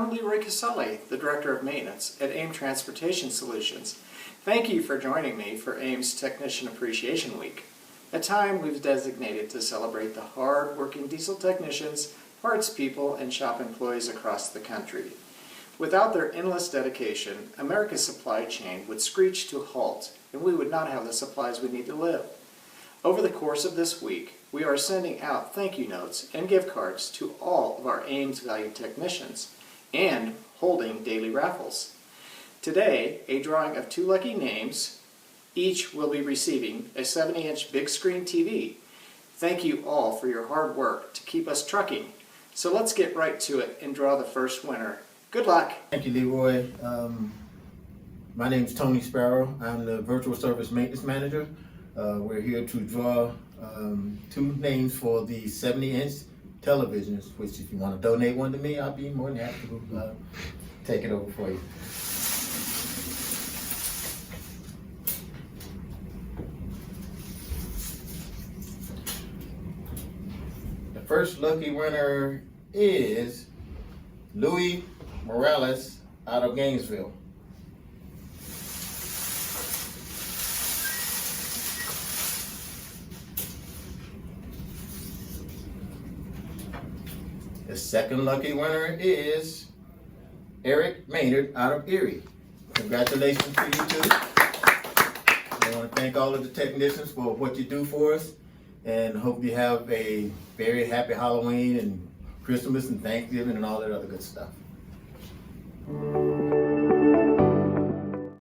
I'm LeRoy Casali, the Director of Maintenance at AIM Transportation Solutions. Thank you for joining me for AIM's Technician Appreciation Week, a time we've designated to celebrate the hard-working diesel technicians, parts people, and shop employees across the country. Without their endless dedication, America's supply chain would screech to a halt, and we would not have the supplies we need to live. Over the course of this week, we are sending out thank you notes and gift cards to all of our AIM's valued technicians and holding daily raffles. Today, a drawing of 2 lucky names. Each will be receiving a 70-inch big screen TV. Thank you all for your hard work to keep us trucking. So let's get right to it and draw the first winner. Good luck. Thank you, Leroy. My name is Tony Sparrow. I'm the Virtual Service Maintenance Manager. We're here to draw 2 names for the 70-inch televisions, which if you want to donate one to me, I'll be more than happy to take it over for you. The first lucky winner is Louis Morales out of Gainesville. The second lucky winner is Eric Maynard out of Erie. Congratulations to you too. I want to thank all of the technicians for what you do for us, and hope you have a very happy Halloween and Christmas and Thanksgiving and all that other good stuff.